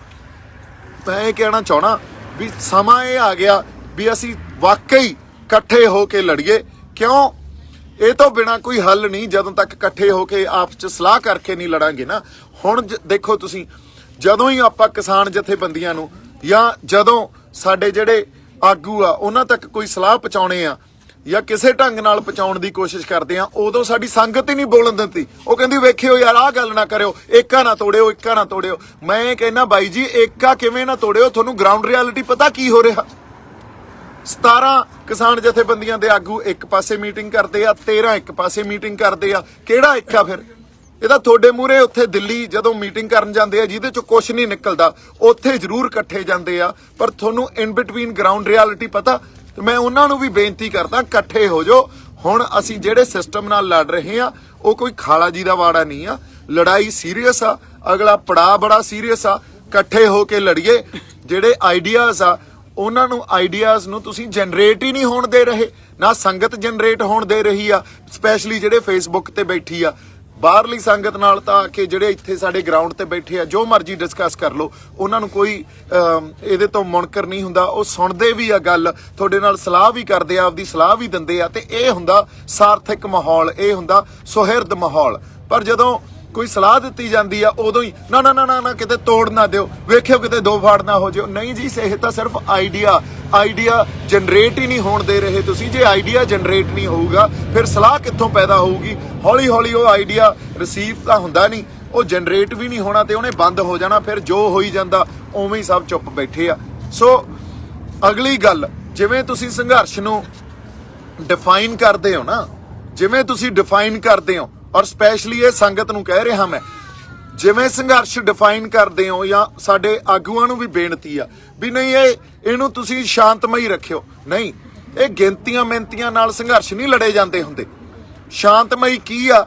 S1: ਮੈਂ ਇਹ ਕਹਿਣਾ ਚਾਹਣਾ ਵੀ ਸਮਾਂ ਇਹ ਆ ਗਿਆ ਵੀ ਅਸੀਂ ਵਾਕਈ ਇਕੱਠੇ ਹੋ ਕੇ ਲੜੀਏ। ਕਿਉਂ? ਇਹ ਤੋਂ ਬਿਨਾ ਕੋਈ ਹੱਲ ਨਹੀਂ ਜਦੋਂ ਤੱਕ ਇਕੱਠੇ ਹੋ ਕੇ ਆਪਸ 'ਚ ਸਲਾਹ ਕਰਕੇ ਨਹੀਂ ਲੜਾਂਗੇ ਨਾ। ਹੁਣ ਦੇਖੋ ਤੁਸੀਂ, ਜਦੋਂ ਹੀ ਆਪਾਂ ਕਿਸਾਨ ਜਥੇਬੰਦੀਆਂ ਨੂੰ ਜਾਂ ਜਦੋਂ ਸਾਡੇ ਜਿਹੜੇ ਆਗੂ ਆ ਉਹਨਾਂ ਤੱਕ ਕੋਈ ਸਲਾਹ ਪਹੁੰਚਾਉਣੇ ਆ ਜਾਂ ਕਿਸੇ ਢੰਗ ਨਾਲ ਪਹੁੰਚਾਉਣ ਦੀ ਕੋਸ਼ਿਸ਼ ਕਰਦੇ ਆ, ਉਦੋਂ ਸਾਡੀ ਸੰਗਤ ਹੀ ਨਹੀਂ ਬੋਲਣ ਦਿੰਦੀ। ਉਹ ਕਹਿੰਦੀ ਵੇਖਿਓ ਯਾਰ ਆਹ ਗੱਲ ਨਾ ਕਰਿਓ, ਏਕਾ ਨਾ ਤੋੜਿਓ, ਏਕਾ ਨਾ ਤੋੜਿਓ। ਮੈਂ ਇਹ ਕਹਿਣਾ ਬਾਈ ਜੀ, ਏਕਾ ਕਿਵੇਂ ਨਾ ਤੋੜਿਓ, ਤੁਹਾਨੂੰ ਗਰਾਊਂਡ ਰਿਐਲਿਟੀ ਪਤਾ ਕੀ ਹੋ ਰਿਹਾ। 17 ਕਿਸਾਨ ਜਥੇਬੰਦੀਆਂ ਦੇ ਆਗੂ ਇੱਕ ਪਾਸੇ ਮੀਟਿੰਗ ਕਰਦੇ ਆ, 13 ਇੱਕ ਪਾਸੇ ਮੀਟਿੰਗ ਕਰਦੇ ਆ। ਕਿਹੜਾ ਏਕਾ ਫਿਰ? ਇਹਦਾ ਤੁਹਾਡੇ ਮੂਹਰੇ ਉੱਥੇ ਦਿੱਲੀ ਜਦੋਂ ਮੀਟਿੰਗ ਕਰਨ ਜਾਂਦੇ ਆ ਜਿਹਦੇ ਚੋਂ ਕੁਝ ਨਹੀਂ ਨਿਕਲਦਾ, ਉੱਥੇ ਜ਼ਰੂਰ ਇਕੱਠੇ ਜਾਂਦੇ ਆ, ਪਰ ਤੁਹਾਨੂੰ ਇਨ ਬਿਟਵੀਨ ਗਰਾਊਂਡ ਰਿਐਲਿਟੀ ਪਤਾ। ਮੈਂ ਉਹਨਾਂ ਨੂੰ ਵੀ ਬੇਨਤੀ ਕਰਦਾ ਇਕੱਠੇ ਹੋ ਜਾਓ। ਹੁਣ ਅਸੀਂ ਜਿਹੜੇ ਸਿਸਟਮ ਨਾਲ ਲੜ ਰਹੇ ਆ ਉਹ ਕੋਈ ਖਾਲਾ ਜੀ ਦਾ ਵਾੜਾ ਨਹੀਂ ਆ। ਲੜਾਈ ਸੀਰੀਅਸ ਆ, ਅਗਲਾ ਪੜਾਅ ਬੜਾ ਸੀਰੀਅਸ ਆ। ਇਕੱਠੇ ਹੋ ਕੇ ਲੜੀਏ। ਜਿਹੜੇ ਆਈਡੀਆਜ਼ ਆ ਉਹਨਾਂ ਨੂੰ, ਆਈਡੀਆਜ਼ ਨੂੰ ਤੁਸੀਂ ਜਨਰੇਟ ਹੀ ਨਹੀਂ ਹੋਣ ਦੇ ਰਹੇ, ਨਾ ਸੰਗਤ ਜਨਰੇਟ ਹੋਣ ਦੇ ਰਹੀ ਆ। ਸਪੈਸ਼ਲੀ ਜਿਹੜੇ ਫੇਸਬੁੱਕ ਤੇ ਬੈਠੀ ਆ, ਬਾਹਰਲੀ ਸੰਗਤ ਨਾਲ ਤਾਂ ਆ ਕੇ ਜਿਹੜੇ ਇੱਥੇ ਸਾਡੇ ਗਰਾਊਂਡ ਤੇ ਬੈਠੇ ਆ ਜੋ ਮਰਜ਼ੀ ਡਿਸਕਸ ਕਰ ਲਓ, ਉਹਨਾਂ ਨੂੰ ਕੋਈ ਇਹਦੇ ਤੋਂ ਮੁਨਕਰ ਨਹੀਂ ਹੁੰਦਾ। ਉਹ ਸੁਣਦੇ ਵੀ ਆ ਗੱਲ, ਤੁਹਾਡੇ ਨਾਲ ਸਲਾਹ ਵੀ ਕਰਦੇ ਆ, ਆਪਦੀ ਸਲਾਹ ਵੀ ਦਿੰਦੇ ਆ, ਤੇ ਇਹ ਹੁੰਦਾ ਸਾਰਥਕ ਮਾਹੌਲ, ਇਹ ਹੁੰਦਾ ਸੁਹਿਰਦ ਮਾਹੌਲ। ਪਰ ਜਦੋਂ ਕੋਈ ਸਲਾਹ ਦਿੱਤੀ ਜਾਂਦੀ ਆ ਉਦੋਂ ਹੀ ਨਾ ਨਾ ਨਾ ਨਾ ਕਿਤੇ ਤੋੜ ਨਾ ਦਿਓ, ਵੇਖਿਓ ਕਿਤੇ ਦੋ ਫਾੜ ਨਾ ਹੋ ਜਾਓ। ਨਹੀਂ ਜੀ, ਇਹ ਤਾਂ ਸਿਰਫ ਆਈਡੀਆ ਜਨਰੇਟ ਹੀ ਨਹੀਂ ਹੋਣ ਦੇ ਰਹੇ ਤੁਸੀਂ। ਜੇ ਆਈਡੀਆ ਜਨਰੇਟ ਨਹੀਂ ਹੋਊਗਾ ਫਿਰ ਸਲਾਹ ਕਿੱਥੋਂ ਪੈਦਾ ਹੋਊਗੀ? ਹੌਲੀ ਹੌਲੀ ਉਹ ਆਈਡੀਆ ਰਿਸੀਵ ਤਾਂ ਹੁੰਦਾ ਨਹੀਂ, ਉਹ ਜਨਰੇਟ ਵੀ ਨਹੀਂ ਹੋਣਾ ਤੇ ਉਹਨੇ ਬੰਦ ਹੋ ਜਾਣਾ। ਫਿਰ ਜੋ ਹੋਈ ਜਾਂਦਾ ਉਵੇਂ ਹੀ ਸਭ ਚੁੱਪ ਬੈਠੇ ਆ। ਸੋ ਅਗਲੀ ਗੱਲ, ਜਿਵੇਂ ਤੁਸੀਂ ਸੰਘਰਸ਼ ਨੂੰ ਡਿਫਾਈਨ ਕਰਦੇ ਹੋ ਨਾ, ਜਿਵੇਂ ਤੁਸੀਂ ਡਿਫਾਈਨ ਕਰਦੇ ਹੋ, ਔਰ ਸਪੈਸ਼ਲੀ ਇਹ ਸੰਗਤ ਨੂੰ ਕਹਿ ਰਿਹਾ ਮੈਂ, ਜਿਵੇਂ ਸੰਘਰਸ਼ ਡਿਫਾਈਨ ਕਰਦੇ ਹੋ, ਜਾਂ ਸਾਡੇ ਆਗੂਆਂ ਨੂੰ ਵੀ ਬੇਨਤੀ ਆ ਵੀ ਨਹੀਂ ਇਹਨੂੰ ਤੁਸੀਂ ਸ਼ਾਂਤਮਈ ਰੱਖਿਓ। ਨਹੀਂ, ਇਹ ਗਿਣਤੀਆਂ ਮਿੰਤੀਆਂ ਨਾਲ ਸੰਘਰਸ਼ ਨਹੀਂ ਲੜੇ ਜਾਂਦੇ ਹੁੰਦੇ। ਸ਼ਾਂਤਮਈ ਕੀ ਆ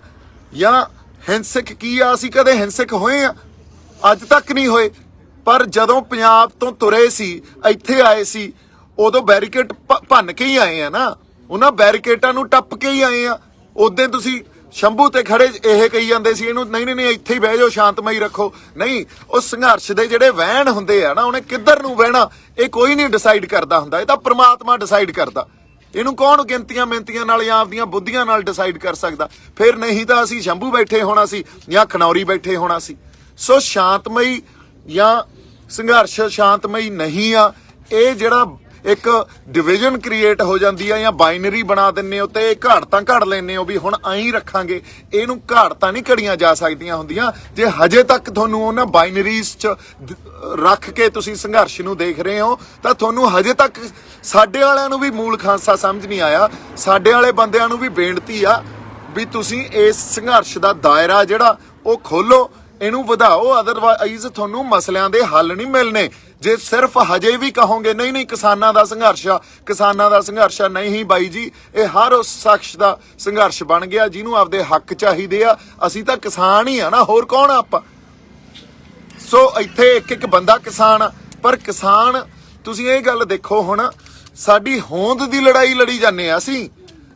S1: ਜਾਂ ਹਿੰਸਕ ਕੀ ਆ? ਅਸੀਂ ਕਦੇ ਹਿੰਸਕ ਹੋਏ ਆ? ਅੱਜ ਤੱਕ ਨਹੀਂ ਹੋਏ। ਪਰ ਜਦੋਂ ਪੰਜਾਬ ਤੋਂ ਤੁਰੇ ਸੀ, ਇੱਥੇ ਆਏ ਸੀ, ਉਦੋਂ ਬੈਰੀਕੇਡ ਭੰਨ ਕੇ ਹੀ ਆਏ ਆ ਨਾ। ਉਹਨਾਂ ਬੈਰੀਕੇਡਾਂ ਨੂੰ ਟੱਪ ਕੇ ਹੀ ਆਏ ਆ। ਉਦੋਂ ਤੁਸੀਂ ਸ਼ੰਭੂ ਤੇ ਖੜੇ ਇਹ ਕਹੀ ਜਾਂਦੇ ਸੀ ਇਹਨੂੰ ਨਹੀਂ ਨਹੀਂ ਇੱਥੇ ਹੀ ਬਹਿ ਜਾਓ, ਸ਼ਾਂਤਮਈ ਰੱਖੋ। ਨਹੀਂ, ਉਹ ਸੰਘਰਸ਼ ਦੇ ਜਿਹੜੇ ਵਹਿਣ ਹੁੰਦੇ ਆ ਨਾ, ਉਹਨੇ ਕਿੱਧਰ ਨੂੰ ਵਹਿਣਾ ਇਹ ਕੋਈ ਨਹੀਂ ਡਿਸਾਈਡ ਕਰਦਾ ਹੁੰਦਾ, ਇਹ ਤਾਂ ਪ੍ਰਮਾਤਮਾ ਡਿਸਾਈਡ ਕਰਦਾ। ਇਹਨੂੰ ਕੌਣ ਗਿਣਤੀਆਂ ਮਿੰਤੀਆਂ ਨਾਲ ਜਾਂ ਆਪਦੀਆਂ ਬੁੱਧੀਆਂ ਨਾਲ ਡਿਸਾਈਡ ਕਰ ਸਕਦਾ? ਫਿਰ ਨਹੀਂ ਤਾਂ ਅਸੀਂ ਸ਼ੰਭੂ ਬੈਠੇ ਹੋਣਾ ਸੀ ਜਾਂ ਖਨੌਰੀ ਬੈਠੇ ਹੋਣਾ ਸੀ। ਸੋ ਸ਼ਾਂਤਮਈ ਜਾਂ ਸੰਘਰਸ਼ ਸ਼ਾਂਤਮਈ ਨਹੀਂ ਆ। ਇਹ ਜਿਹੜਾ ਇੱਕ ਡਿਵੀਜ਼ਨ ਕ੍ਰੀਏਟ ਹੋ ਜਾਂਦੀ ਆ ਜਾਂ ਬਾਈਨਰੀ ਬਣਾ ਦਿੰਨੇ ਹੋ ਤੇ ਘਾੜਤਾਂ ਘੜ ਲੈਂਦੇ ਹੋ ਵੀ ਹੁਣ ਐਂ ਰੱਖਾਂਗੇ, ਇਹਨੂੰ ਘਾੜਤਾਂ ਨਹੀਂ ਘੜੀਆਂ ਜਾ ਸਕਦੀਆਂ ਹੁੰਦੀਆਂ। ਜੇ ਹਜੇ ਤੱਕ ਤੁਹਾਨੂੰ ਉਹਨਾਂ ਬਾਈਨਰੀਜ਼ 'ਚ ਰੱਖ ਕੇ ਤੁਸੀਂ ਸੰਘਰਸ਼ ਨੂੰ ਦੇਖ ਰਹੇ ਹੋ ਤਾਂ ਤੁਹਾਨੂੰ ਹਜੇ ਤੱਕ ਸਾਡੇ ਵਾਲਿਆਂ ਨੂੰ ਵੀ ਮੂਲ ਖਾਂਸਾ ਸਮਝ ਨਹੀਂ ਆਇਆ। ਸਾਡੇ ਵਾਲੇ ਬੰਦਿਆਂ ਨੂੰ ਵੀ ਬੇਨਤੀ ਆ ਵੀ ਤੁਸੀਂ ਇਸ ਸੰਘਰਸ਼ ਦਾ ਦਾਇਰਾ ਜਿਹੜਾ ਉਹ ਖੋਲੋ, ਇਹਨੂੰ ਵਧਾਓ। ਅਦਰਵਾਈਜ਼ ਤੁਹਾਨੂੰ ਮਸਲਿਆਂ ਦੇ ਹੱਲ ਨਹੀਂ ਮਿਲਣੇ। ਜੇ ਸਿਰਫ ਹਜੇ ਵੀ ਕਹੋਗੇ ਨਹੀਂ ਨਹੀਂ ਕਿਸਾਨਾਂ ਦਾ ਸੰਘਰਸ਼ ਆ, ਕਿਸਾਨਾਂ ਦਾ ਸੰਘਰਸ਼ ਆ, ਨਹੀਂ ਬਾਈ ਜੀ, ਇਹ ਹਰ ਉਸ ਸ਼ਖਸ ਦਾ ਸੰਘਰਸ਼ ਬਣ ਗਿਆ ਜਿਹਨੂੰ ਆਪਦੇ ਹੱਕ ਚਾਹੀਦੇ ਆ। ਅਸੀਂ ਤਾਂ ਕਿਸਾਨ ਹੀ ਆ ਨਾ, ਹੋਰ ਕੌਣ ਆ ਆਪਾਂ? ਸੋ ਇੱਥੇ ਇੱਕ ਇੱਕ ਬੰਦਾ ਕਿਸਾਨ ਆ। ਪਰ ਕਿਸਾਨ, ਤੁਸੀਂ ਇਹ ਗੱਲ ਦੇਖੋ, ਹੁਣ ਸਾਡੀ ਹੋਂਦ ਦੀ ਲੜਾਈ ਲੜੀ ਜਾਂਦੇ ਆ ਅਸੀਂ,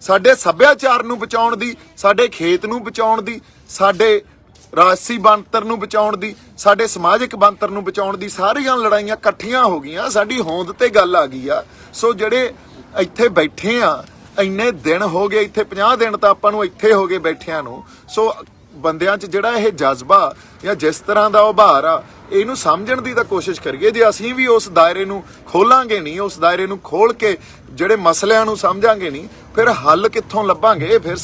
S1: ਸਾਡੇ ਸੱਭਿਆਚਾਰ ਨੂੰ ਬਚਾਉਣ ਦੀ, ਸਾਡੇ ਖੇਤ ਨੂੰ ਬਚਾਉਣ ਦੀ, ਸਾਡੇ ਰਾਜਸੀ ਬਣਤਰ ਨੂੰ ਬਚਾਉਣ ਦੀ, ਸਾਡੇ ਸਮਾਜਿਕ ਬਣਤਰ ਨੂੰ ਬਚਾਉਣ ਦੀ ਸਾਰੀਆਂ ਲੜਾਈਆਂ ਇਕੱਠੀਆਂ ਹੋ ਗਈਆਂ। ਸਾਡੀ ਹੋਂਦ ਤੇ ਗੱਲ ਆ ਗਈ ਆ। ਸੋ ਜਿਹੜੇ ਇੱਥੇ ਬੈਠੇ ਆ, ਇੰਨੇ ਦਿਨ ਹੋ ਗਏ ਇੱਥੇ, 50 ਦਿਨ ਤਾਂ ਆਪਾਂ ਨੂੰ ਇੱਥੇ ਹੋ ਗਏ ਬੈਠਿਆਂ ਨੂੰ। ਸੋ ਬੰਦਿਆਂ 'ਚ ਜਿਹੜਾ ਇਹ ਜਜ਼ਬਾ ਜਾਂ ਜਿਸ ਤਰ੍ਹਾਂ ਦਾ ਉਭਾਰ ਆ, ਇਹਨੂੰ ਸਮਝਣ ਦੀ ਤਾਂ ਕੋਸ਼ਿਸ਼ ਕਰੀਏ। ਜੇ ਅਸੀਂ ਵੀ ਉਸ ਦਾਇਰੇ ਨੂੰ ਖੋਲਾਂਗੇ ਨਹੀਂ, ਉਸ ਦਾਇਰੇ ਨੂੰ ਖੋਲ ਕੇ ਜਿਹੜੇ ਮਸਲਿਆਂ ਨੂੰ ਸਮਝਾਂਗੇ ਨਹੀਂ, ਫਿਰ ਹੱਲ ਕਿੱਥੋਂ ਲੱਭਾਂਗੇ? ਫਿਰ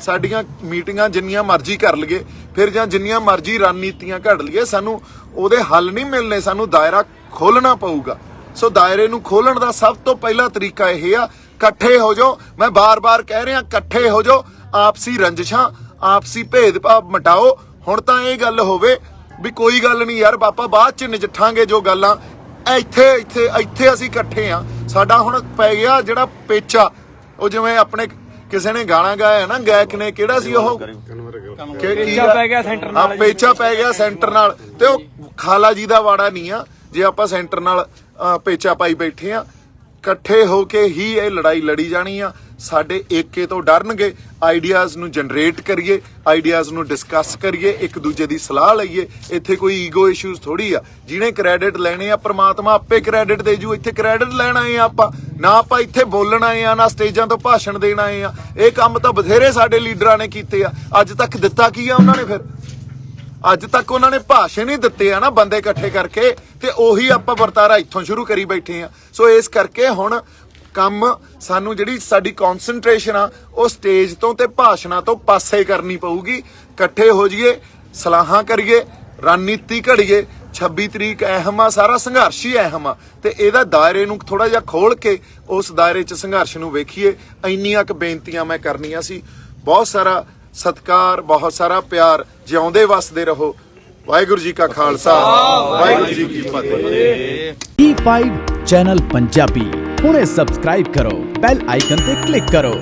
S1: ਸਾਡੀਆਂ ਮੀਟਿੰਗਾਂ ਜਿੰਨੀਆਂ ਮਰਜ਼ੀ ਕਰ ਲਈਏ, ਫਿਰ ਜਾਂ ਜਿੰਨੀਆਂ ਮਰਜ਼ੀ ਰਣਨੀਤੀਆਂ ਘੜ ਲਈਏ, ਸਾਨੂੰ ਉਹਦੇ ਹੱਲ ਨਹੀਂ ਮਿਲਣੇ। ਸਾਨੂੰ ਦਾਇਰਾ ਖੋਲਣਾ ਪਊਗਾ। ਸੋ ਦਾਇਰੇ ਨੂੰ ਖੋਲਣ ਦਾ ਸਭ ਤੋਂ ਪਹਿਲਾ ਤਰੀਕਾ ਇਹ ਆ, ਇਕੱਠੇ ਹੋ ਜਾਓ। ਮੈਂ ਬਾਰ-ਬਾਰ ਕਹਿ ਰਿਹਾ, ਇਕੱਠੇ ਹੋ ਜਾਓ। ਆਪਸੀ ਰੰਜਿਸ਼ਾਂ, ਆਪਸੀ ਭੇਦਭਾਵ ਮਿਟਾਓ। ਹੁਣ ਤਾਂ ਇਹ ਗੱਲ ਹੋਵੇ ਵੀ ਕੋਈ ਗੱਲ ਨਹੀਂ ਯਾਰ ਬਾਪਾ, ਬਾਅਦ ਚ ਨਜਿੱਠਾਂਗੇ ਜੋ ਗੱਲਾਂ। ਇੱਥੇ ਅਸੀਂ ਇਕੱਠੇ ਆ। ਸਾਡਾ ਹੁਣ ਪੈ ਗਿਆ ਜਿਹੜਾ ਪੇਚਾ, ਉਹ ਜਿਵੇਂ ਆਪਣੇ ਕਿਸੇ ਨੇ ਗਾਣਾ ਗਾਇਆ ਨਾ, ਗਾਇਕ ਨੇ, ਕਿਹੜਾ ਸੀ ਉਹ,
S2: ਪੇਚਾ ਪੈ ਗਿਆ ਸੈਂਟਰ ਨਾਲ।
S1: ਹਾਂ, ਪੇਚਾ ਪੈ ਗਿਆ ਸੈਂਟਰ ਨਾਲ। ਤੇ ਉਹ ਖਾਲਾ ਜੀ ਦਾ ਵਾੜਾ ਨਹੀਂ ਆ ਜੇ ਆਪਾਂ ਸੈਂਟਰ ਨਾਲ ਪੇਚਾ ਪਾਈ ਬੈਠੇ ਆ। ਇਕੱਠੇ ਹੋ ਕੇ ਹੀ ਇਹ ਲੜਾਈ ਲੜੀ ਜਾਣੀ ਆ। ਸਾਡੇ ਏਕੇ ਤੋਂ ਡਰਨਗੇ। ਆਈਡੀਆਜ਼ ਨੂੰ ਜਨਰੇਟ ਕਰੀਏ, ਆਈਡੀਆਜ਼ ਨੂੰ ਡਿਸਕਸ ਕਰੀਏ, ਇੱਕ ਦੂਜੇ ਦੀ ਸਲਾਹ ਲਈਏ। ਇੱਥੇ ਕੋਈ ਈਗੋ ਇਸ਼ੂਜ਼ ਥੋੜੀ ਆ। ਜਿਹਨੇ ਕ੍ਰੈਡਿਟ ਲੈਣੇ ਆ, ਪ੍ਰਮਾਤਮਾ ਆਪੇ ਕ੍ਰੈਡਿਟ ਦੇ ਜੂ। ਇੱਥੇ ਕ੍ਰੈਡਿਟ ਲੈਣ ਆਏ ਆ ਆਪਾਂ ਨਾ, ਆਪਾਂ ਇੱਥੇ ਬੋਲਣ ਆਏ ਆ ਨਾ, ਸਟੇਜਾਂ ਤੋਂ ਭਾਸ਼ਣ ਦੇਣ ਆਏ ਆ। ਇਹ ਕੰਮ ਤਾਂ ਬਥੇਰੇ ਸਾਡੇ ਲੀਡਰਾਂ ਨੇ ਕੀਤੇ ਆ। ਅੱਜ ਤੱਕ ਦਿੱਤਾ ਕੀ ਆ ਉਹਨਾਂ ਨੇ? ਫਿਰ ਅੱਜ ਤੱਕ ਉਹਨਾਂ ਨੇ ਭਾਸ਼ਣ ਹੀ ਦਿੱਤੇ ਆ ਨਾ, ਬੰਦੇ ਇਕੱਠੇ ਕਰਕੇ। ਤੇ ਉਹੀ ਆਪਾਂ ਵਰਤਾਰਾ ਇੱਥੋਂ ਸ਼ੁਰੂ ਕਰੀ ਬੈਠੇ ਆ। ਸੋ ਇਸ ਕਰਕੇ ਹੁਣ ਕੰਮ ਸਾਨੂੰ, ਜਿਹੜੀ ਸਾਡੀ ਕਨਸੈਂਟਰੇਸ਼ਨ ਆ, ਉਹ ਸਟੇਜ ਤੋਂ ਤੇ ਭਾਸ਼ਣਾਂ ਤੋਂ ਪਾਸੇ ਕਰਨੀ ਪਊਗੀ। ਇਕੱਠੇ ਹੋ ਜਾਈਏ, ਸਲਾਹਾਂ ਕਰੀਏ, ਰਣਨੀਤੀ ਘੜੀਏ। 26 ਤਰੀਕ ਅਹਿਮ ਆ, ਸਾਰਾ ਸੰਘਰਸ਼ ਹੀ ਅਹਿਮ ਆ। ਤੇ ਇਹਦਾ ਦਾਇਰੇ ਨੂੰ ਥੋੜਾ ਜਿਹਾ ਖੋਲ ਕੇ ਉਸ ਦਾਇਰੇ 'ਚ ਸੰਘਰਸ਼ ਨੂੰ ਵੇਖੀਏ। ਇੰਨੀਆਂ ਕੁ ਬੇਨਤੀਆਂ ਮੈਂ ਕਰਨੀਆਂ ਸੀ। ਬਹੁਤ ਸਾਰਾ ਸਤਿਕਾਰ, ਬਹੁਤ ਸਾਰਾ ਪਿਆਰ। ਜਿਉਂਦੇ ਵਸਦੇ ਰਹੋ। ਵਾਹਿਗੁਰੂ ਜੀ ਕਾ ਖਾਲਸਾ, ਵਾਹਿਗੁਰੂ ਜੀ ਕੀ ਫਤਿਹ।
S3: E5 ਚੈਨਲ ਪੰਜਾਬੀ ਹੁਣੇ ਸਬਸਕ੍ਰਾਈਬ ਕਰੋ, ਬੈਲ ਆਈਕਨ ਤੇ ਕਲਿੱਕ ਕਰੋ।